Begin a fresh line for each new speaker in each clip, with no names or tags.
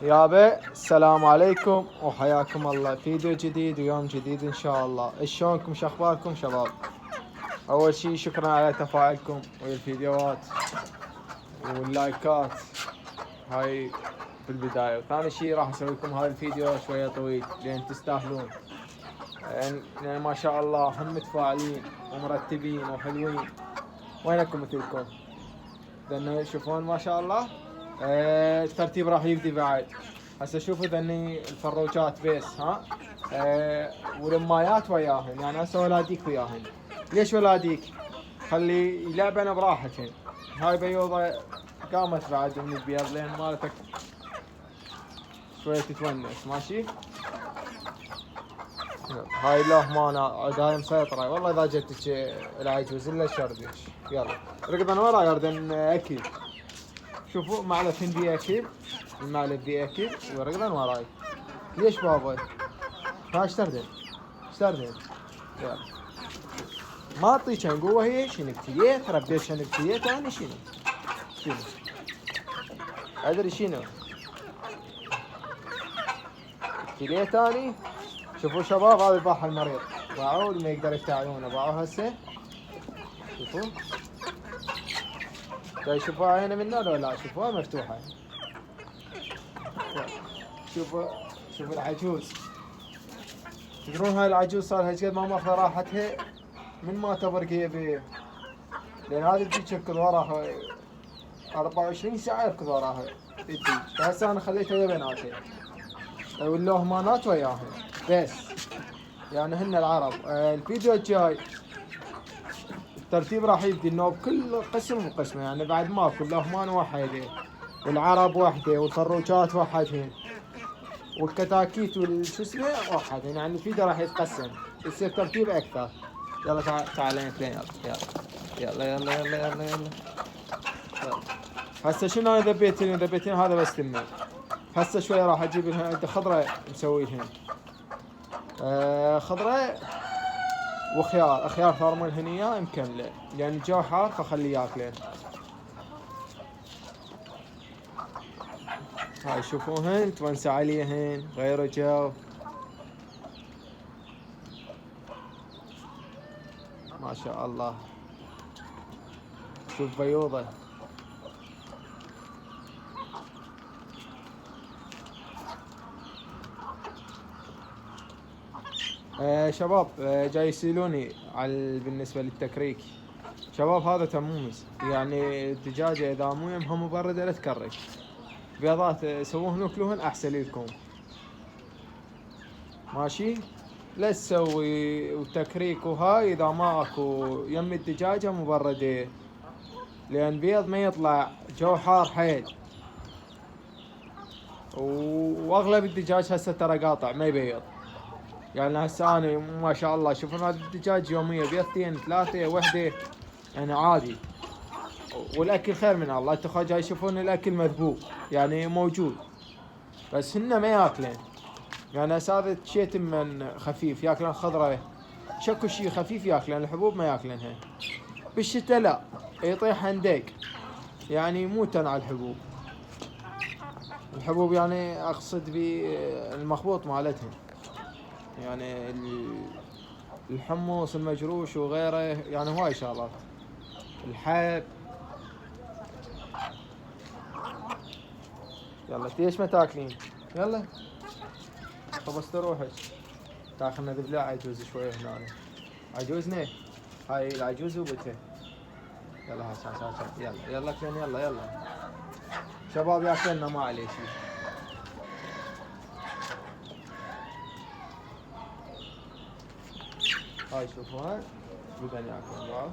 يابا السلام عليكم وحياكم الله، فيديو جديد ويوم جديد ان شاء الله. شلونكم؟ شخباركم شباب؟ اول شي شكرا على تفاعلكم ويا الفيديوهات واللايكات هاي في البداية. وثاني شي راح اسوي لكم هذا الفيديو شوية طويل لان تستاهلون، يعني ما شاء الله هم متفاعلين ومرتبين وحلوين. وينكم مثلكم؟ لانه يشوفون ما شاء الله. الترتيب راح يبدي بعد. هسه شوفوا ذني الفروجات بيس ها. والمايات وياهن، يعني هسه ولاديك وياهن. ليش ولاديك؟ خلي يلعبن براحتهن. هاي بيوضة قامت بعد من البيض لين مالتك شوية تتونس. ماشي. هاي اللهمانة دايم مسيطرة والله. اذا جتك العجوز الا شردك. يلا ركضن ورا يردن اكل. شوفوا معلف هندي اكل، المعلف ذي اكل ورقدن وراي. ليش بابا؟ ها اشتردن يلا. ما اعطيك قوة. هي شنكتيت ربيت شنكتيت انا شنو ادري شنو كتيت اني. شوفوا شباب، هذا الباح المريض باعوه اللي ما يقدر يفتح عيونه، باعوه هسه. شوفوا شوفوا عينه من ولا لا؟ شوفوها مفتوحة. شوفوا العجوز. تدرون هاي العجوز صار هالقد ما ماخذه راحتها من ما تبرقي بيه، لان هذه الديك يركض وراها 24 ساعة يركض وراها الديك. فهسه انا خليتها ويا بناتي واللهمانات وياها بس، يعني هن العرب. الفيديو الجاي الترتيب راح يبدي انه بكل قسم وقسمه، يعني بعد ماكو اللهمان وحده والعرب وحده والفروجات وحدهن والكتاكيت والشو اسمه وحدهن، يعني الفيديو راح يتقسم يصير ترتيب اكثر. يلا تعال يلا يلا. هسه شنو انا ذبيتين هذا بس تمه. هسه شويه راح اجيب لها عندي خضره مسوي لهن. خضره وخيار ثارمون هنيه مكمله، لان الجو حار فخليه ياكلين. هاي شوفوهن تونسوا عليهن غيروا جو. ما شاء الله. شوف بيوضه. شباب جاي يسألوني على بالنسبة للتكريك. شباب هذا تمومس، يعني الدجاجة إذا مو يمها مبردة لا تكرك. بيضات سووهن وكلوهن أحسن لكم. ماشي. لا تسوي وتكريك وهاي إذا ما أكو يم الدجاجة مبردة، لأن بيض ما يطلع، جو حار حيل. وأغلب الدجاج هسه ترى قاطع ما يبيض. يعني هسه انا ما شاء الله شوفون هذا الدجاج يوميا بيضتين 3 وحده، يعني عادي. والاكل خير من الله. انتو جاي يشوفون الاكل مذبوح يعني موجود، بس هن ما ياكلين. يعني هسه هذا شيء من خفيف ياكلن خضره، شكو شيء خفيف ياكلن، الحبوب ما ياكلنها. بالشتاء لا يطيح هندق، يعني يموتن على الحبوب يعني اقصد بالمخبوط مالتهم، يعني الحمص المجروش وغيره، يعني هواي شغلات. الحب. يلا ليش ما تاكلين؟ يلا خبصت روحك. تاخذنا ذبلة عجوز شوية هنا. عجوزنا هاي العجوز وبتها. يلا يلا كلين يلا شباب ياكلنا ما عليه شيء. هاي شوفوها بدنا ياكلون بعض.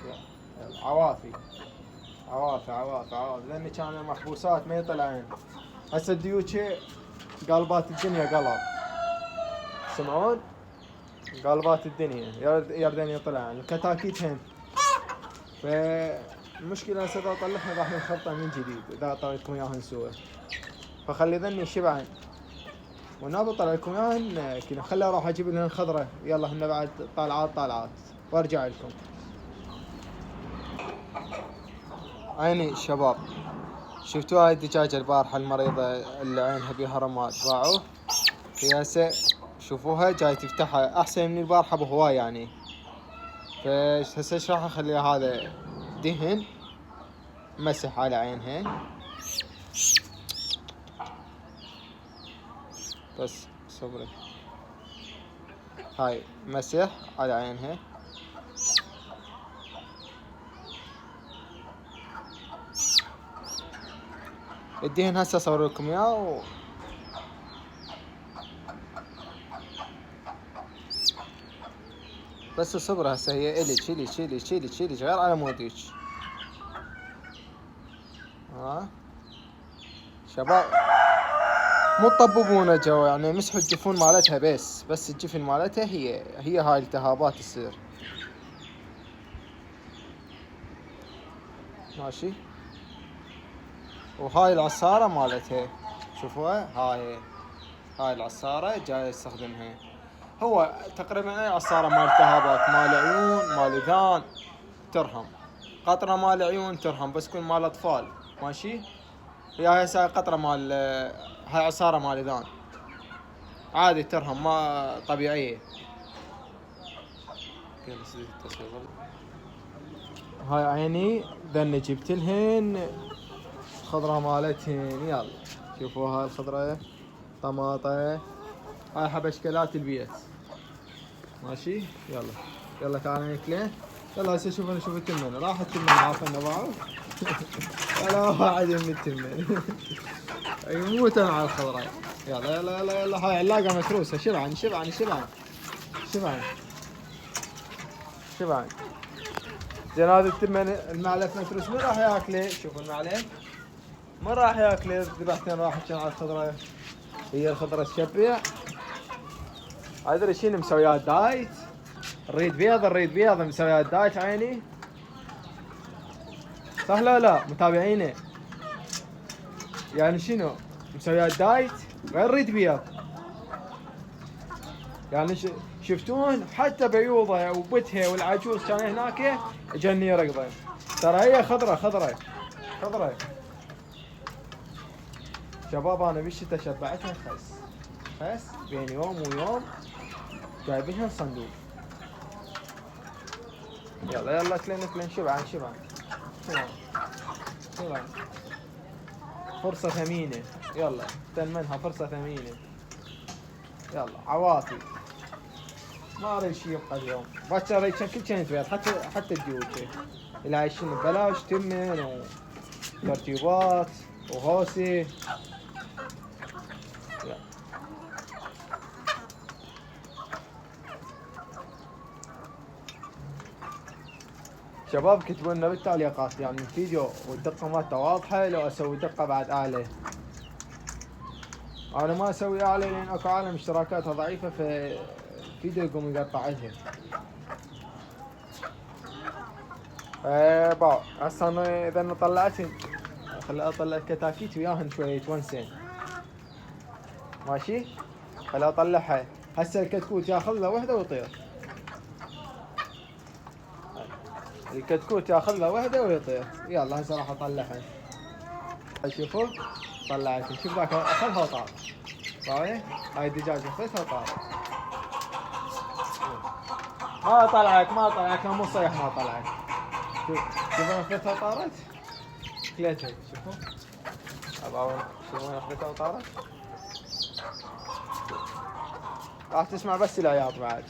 يلا عوافي لان كانوا محبوسات ما يطلعين. هسه الديوكي قلبات الدنيا قلب، سمعون؟ قلبات الدنيا يردن يطلعن. الكتاكيت هن. فالمشكلة هسه اذا طلعنا راح نخلطه من جديد اذا اعطيتكم اياهن سوا. فخلي ذني شبعن ونابط طلع لكم اياهن كذا. خلي اروح اجيب لهن خضرة. يلا هن بعد طالعات وارجع لكم. عيني الشباب. شفتوا هاي الدجاجة البارحة المريضة اللي عينها بيها رماد باعوه. هي هسه شوفوها جاي تفتحها احسن من البارحة بهواي يعني. هسه ايش راح اخليها هذا دهن مسح على عينها بس صبري. هاي مسح على عينها. الدهن هسه اصور لكم اياه بس صبر. هسه هي الي شيلي غير على موديك. ها شباب مو تطببونه جو يعني مسحوا الجفون مالتها بس الجفن مالتها هي هاي التهابات تصير. ماشي. وهاي العصارة مالتها شوفوها. هاي العصارة جاي يستخدمها. هو تقريبا اي عصارة مال التهابات مال عيون مال اذان ترهم. قطرة مال عيون ترهم بس تكون مال اطفال. ماشي. هاي هسه قطرة مال هاي عصارة مال اذان عادي ترهم ما طبيعية. هاي عيني ذني جبتلهن خضرة مالتهن. يلا شوفوا هاي الخضرة طماطة. هاي حبشكلات البيت. ماشي. يلا تعال ناكله. يلا هسه شوف التمن راح التمن عافنا باعوا. ولا واحد من التمن يموت على الخضرة. يلا هاي علاقة متروسة. شبعان زين. هذا التمن المعلف متروس من راح ياكله. شوفوا المعلف ما راح ياكله. ذبحتين راح على الخضرة. هي الخضرة تشبع. ادري شنو مسويها دايت. الريد بيض مسويها دايت عيني. صح لا متابعينه يعني شنو مسويها دايت غير ريد بيض يعني. شفتون حتى بيوضها وبتها والعجوز كان هناك جني يرقضه. ترى هي خضرة شباب. انا بالشتا شبعتها خس بين يوم ويوم جايبينها صندوق. يلا كلين شبعان فرصة ثمينة. يلا تنمنها فرصة ثمينة. يلا عواطي ما اريد شي يبقى اليوم. باكر اريد كل شيء بيض حتى الديوك اللي عايشين ببلاش تمن وترتيبات وهوسي. شباب كتبوا لنا بالتعليقات يعني الفيديو والدقة مالته واضحة لو اسوي دقة بعد اعلى. انا ما اسوي اعلى لان اكو عالم اشتراكاتها ضعيفة فالفيديو يقوم يقطع لها. هسه انا اذا طلعت خلي اطلع كتاكيت وياهن شوية يتونسين. ماشي. خلي اطلعها. هسه الكتكوت ياخذ له وحدة ويطير. ويطير. يلا هسه راح اطلعها. شوفوا طلعت. شوف ذاك اخذها وطار. هاي الدجاجة اخذتها وطارت. ما طلعت مو صيح ما طلعت. شوف اخذتها وطارت. كليتها شوفوا. شوفوا اخذتها وطارت. راح تسمع بس العياط بعد.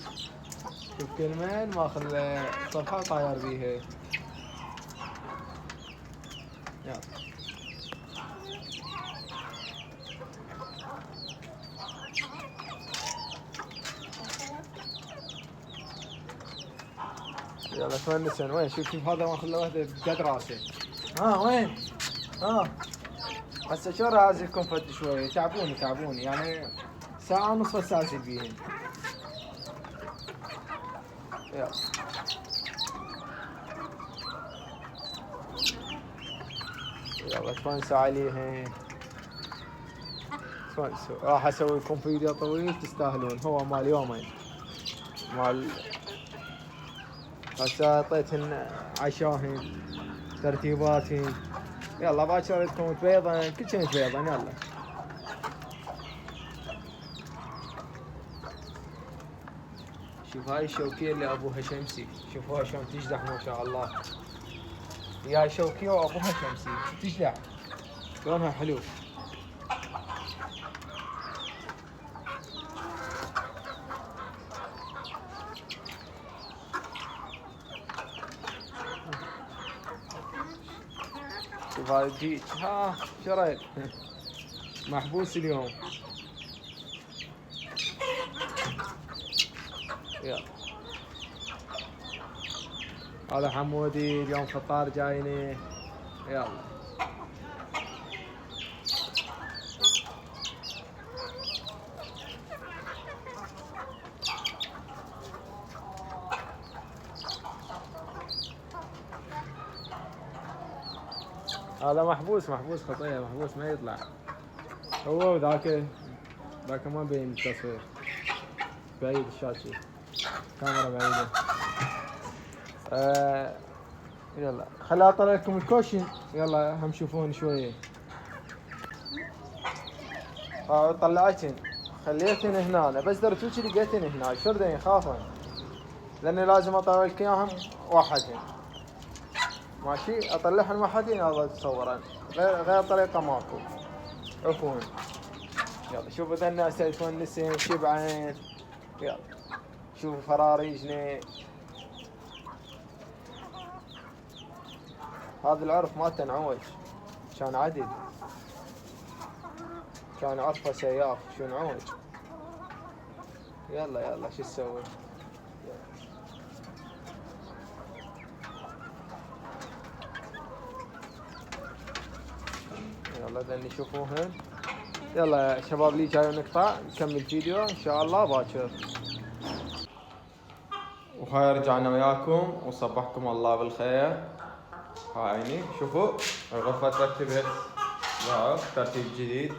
شوف كلمين ماخذ صفحة وطاير بيها. يلا تونسن. وين شوف هذا ماخذ له وحده بقد راسه. وين هسه شو رازلكم فد شويه. تعبوني يعني ساعة ونص بس ازل بيهن. يلا تونسوا عليهن. راح اسوي لكم فيديو طويل تستاهلون. هو مال يومين مال. هسه اعطيتهن عشاهن ترتيباتهن يلا باكر تكون تبيضن، كل شيء تبيضن. يلا شوف هاي الشوكية اللي ابوها شمسي، شوفوها شلون تجدح ما شاء الله. هي شوكية وابوها شمسي تجدح، لونها حلو. شوف هذا الديك، ها شريت محبوس اليوم. يلا هذا حمودي اليوم فطار جايني. يلا هذا محبوس خطية، محبوس ما يطلع. هو ذاك ما بين التصوير، بعيد الشاشة، كاميرا بعيدة. يلا خليني اطلع لكم الكوشن. يلا هم شوفون شوية. طلعتن خليتن هنا، بس درتوش لقيتن هنا، شردن يخافن لاني لازم اطلع لك اياهم واحدين. ماشي اطلعهم واحدين هذا تصورن، غير طريقة ماكو. عفوا. يلا شوفوا ذا الناس يتونسن شبعين. يلا شوفوا فراريجني. هذا العرف مالته انعوج، كان عدل، كان عرفه سياف شو انعوج. يلا شو تسوي؟ يلا ذني شوفوهن. يلا يا شباب لي جاي نقطع نكمل فيديو ان شاء الله باكر. وهاي رجعنا وياكم وصبحكم الله بالخير. هايني شوفوا الغرفة ترتبت ترتيب جديد.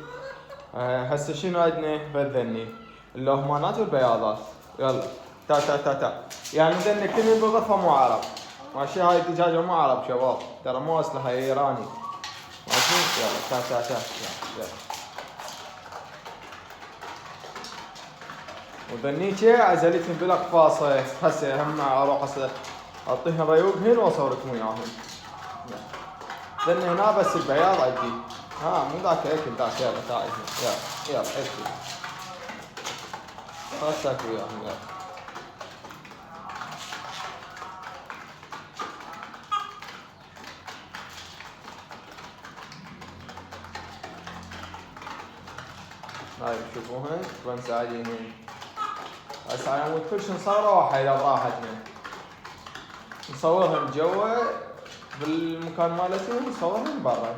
هسه شنو عندنا بالذني؟ اللهمانات والبياضات. يلا تا يعني ذني كلهم بالغرفة مو عرب. ماشي هاي الدجاجة مو عرب شباب، ترى مو اصلها ايراني. ماشي يلا تا يلا. وذنيتي عزلتهم بالاقفاصة. هسه هم اروح اعطيهم ريوقهن واصوركم وياهم. ذني هنا بس البياض عندي. مو ذاك اكل ذاك. يلا تعال يلا اكل. خلاص تاكل وياهم. يلا هاي تشوفوهن وين ساعدينهن. هسه على مود كل شي نصوره واحد براحتنا، نصورهم جوا بالمكان مالتهم، نصورهم برا.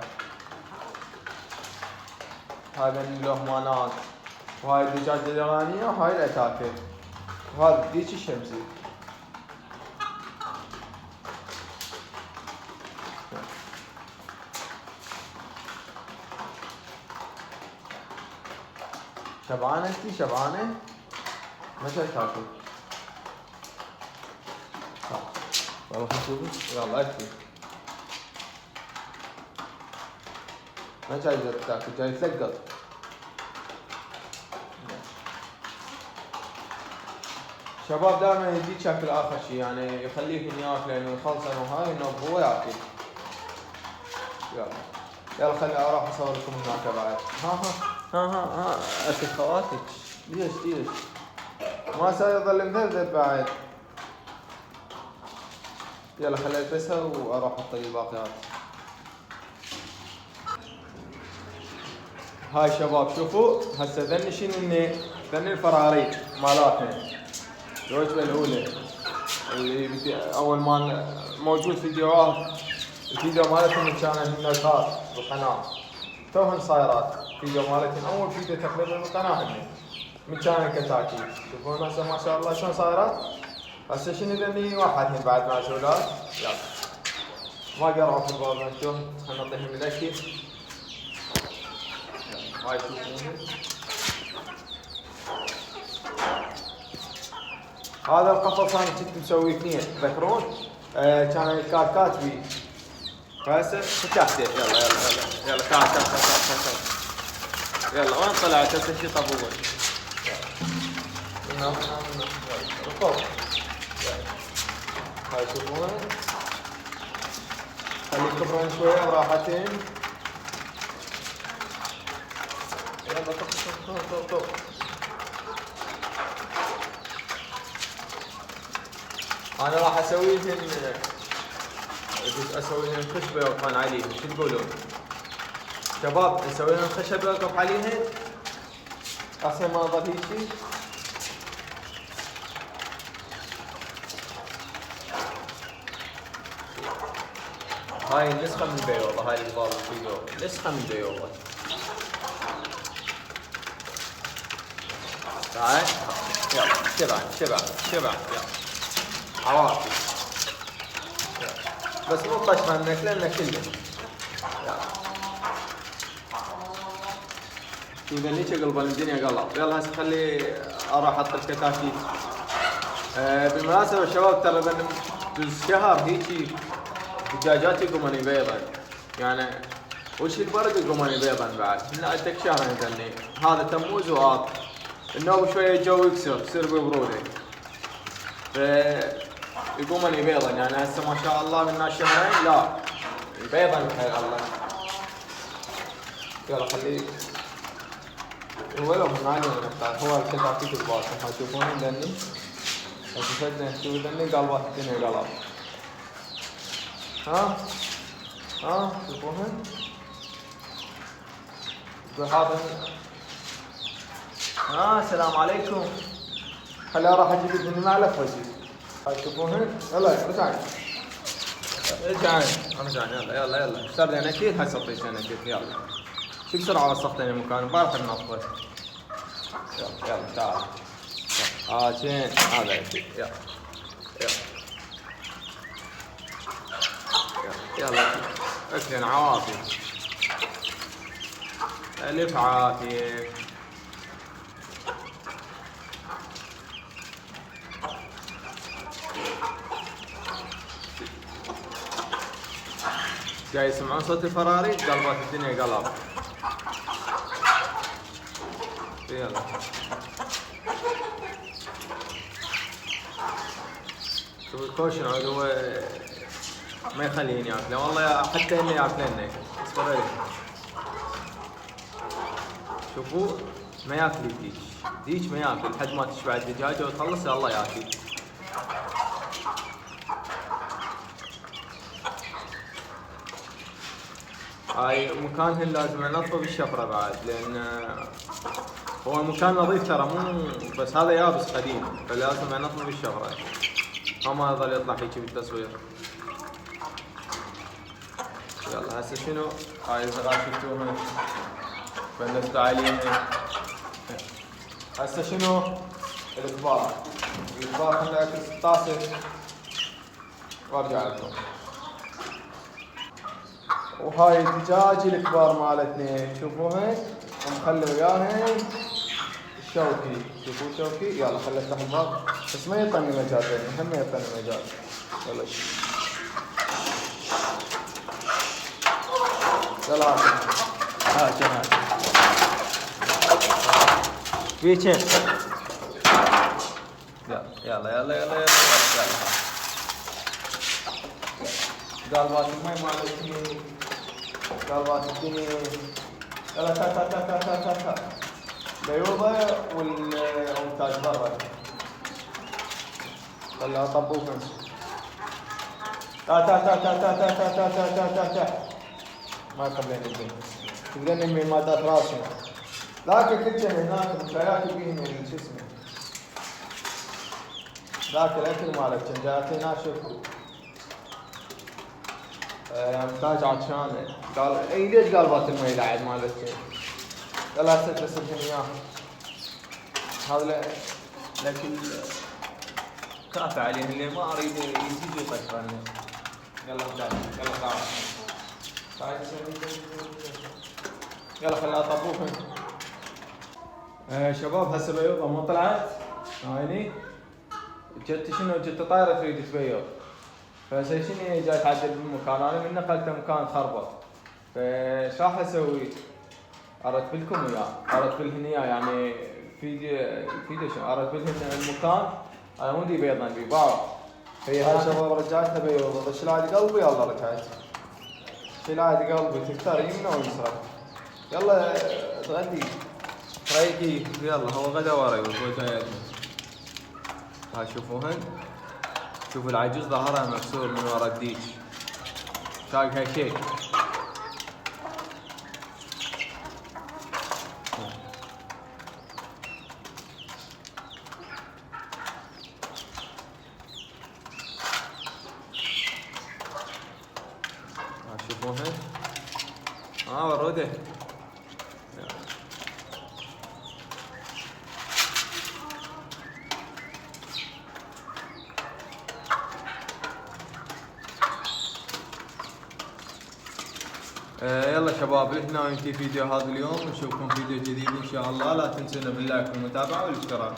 هذا اللهمانات، وهاي الدجاجة الإيرانية، وهاي الأتاكل، وهذا الديك الشمسي. شبعانة انتي؟ شبعانة؟ متى تاكل؟ والله شوفي يلا اكلي. ما جاي تاكل، جاي تلقط. شباب دائما يجيك ياكل اخر شيء، يعني يخليكم ياكلين ويخلصن وهاي انه هو ياكل. يلا خليني اروح اصور لكم هناك بعد. ها اكل خواتك. ليش ما سيظل مذبذب بعد. يلا خليني البسها واروح احط الباقيات. هاي شباب شوفوا هسه ذني شنو ذني الفراريج مالاتنا. الوجبة الأولى اللي أول ما موجود فيديوهات، الفيديو مالتهم كان الخاص بالقناة، توهن صايرات فيديو مالتهم أول فيديو تقريبا بالقناة هن من كان كتاكي. شوفون هسه ما شاء الله شلون صايرات. هسه شنو ذني واحد بعد معزولات. يلا ما قرعوا في الباب انتم، خلنا نعطيهم الأكل. هاي تشوفونها. هذا القفص انا كنت مسوي اثنين تذكرون؟ كان الكاتبي فهسه فتحت. يلا يلا يلا يلا تعال تعال تعال تعال تعال. يلا وين طلعت هسه شي طبوبة. يلا ركوب. هاي شوفون خلي يكبرون شوية براحتين. يلا طب طب طب طب. انا راح اسويهن خشبة يوقفون عليهن. شو تقولون شباب؟ نسويهن خشبة يوقف عليهن احسن ما ظل هيجي. هاي النسخة من البيوضة. هاي الباب الفيديو نسخة من البيوضة. تعال يلا شبع شبع شبع. يلا عوافي بس مو قشرة ناكلنا كله. إذا ليش قلب الدنيا قلب. يلا هسه خلي اروح احط الكتاكيت. بالمناسبة شباب ترى بالشهر هيجي دجاجات يقومون بيضا. يعني وش الفرق يقومون بيضا بعد؟ احنا عندك شهرين ثاني. هذا تموز وآب. النوم شوية الجو يكسر تصير ببرودة. يقومون بيضا. يعني هسه ما شاء الله من شهرين لا بيضا بحيل الله. يلا خليه ولو من عليه هو الكتاكيت الباطن. ها تشوفون ذني شوفوا ذني قلبات الدنيا قلب. ها تشوفوهن هذا. السلام عليكم. خلي راح اجيب الدنيا مع لفوزي. هاي تشوفوهن. يلا رجعين رجعين يلا يلا يلا. اشتر لنا اكيد هسه اعطيك انا اكيد. يلا شو بسرعة وسختني المكان بارح النطة. يلا يلا تعال. زين هذا اكيد. يلا يلا يلا اكلن عوافي. الف عافية. جاي يسمعون صوت الفراريج قلبات الدنيا قلب. يلا شوف الكوشن عاد هو ما يخليني ياكله والله. حتى اني ياكلني اصبر عليه. شوفوا ما ياكل الديك ما ياكل لحد ما تشبع الدجاجه وتخلص يلا ياكل. هاي مكانهن لازم انظفه بالشفره بعد لان هو المكان نظيف ترى مو بس هذا يابس قديم فلازم انظفه بالشفره. ما يظل يطلع هيك بالتصوير. يلا هسه شنو هاي الصغار شفتوها بلشت عليهم. هسه شنو الكبار خلنا اكل طاسه وارجع لكم. وهاي الدجاج الكبار مالتنا شوفوها ومخلي وياهن الشوكي. شوفوا شوكي. يلا خلي افتح الباب بس ما يعطيني مجال يعني هم يعطيني مجال. يلا يلا شنو في كم. يلا يلا يلا يلا يلا. قلبات المي مالتني قلبات الدنيا. يلا تا تا تا تا تا تا تا. بيوضة والمونتاج برا. خليها طبوكا. تا تا تا تا تا تا تا تا تا تا تا. ما قبلين الدنيا. تقدرني من مادات راسنا. ذاك الكتشن هناك مشايات فيه شو اسمه. ذاك الاكل مالك كان جاتنا شوفوا. محتاج عطشان. قال اي ليش قلبات المي قاعد مالتك. يلا هسه ترسلهم اياه. هذا لكن كافي عليه اللي ما اريد يزيد يقشرني. يلا يلا تعال يلا خليها طبوخن. شباب هسه بيوضه مو طلعت. هايني جت شنو جت طايره تريد تبيض. فهسه شنو جاي تعدل بالمكان، انا من نقلته مكان خربط، فايش راح اسوي؟ ارتب لكم اياه، ارتب هنا يعني في شو ارتب المكان، انا ودي بيضا بيباع. هي هاي شباب رجعتها بيضا، شلايد قلبي يلا رجعت. شلايد قلبي تختار يمنى ويسرى. يلا تغدي. رايكي يلا هو غدا وراي وهو جاي. ها شوفوهن، شوفوا العجوز ظهرها مكسور من ورا الديش، شايفها شيء. شوفوهن، وروده. يلا شباب هنا ينتهي فيديو هذا اليوم، نشوفكم فيديو جديد ان شاء الله. لا تنسونا باللايك والمتابعة والاشتراك.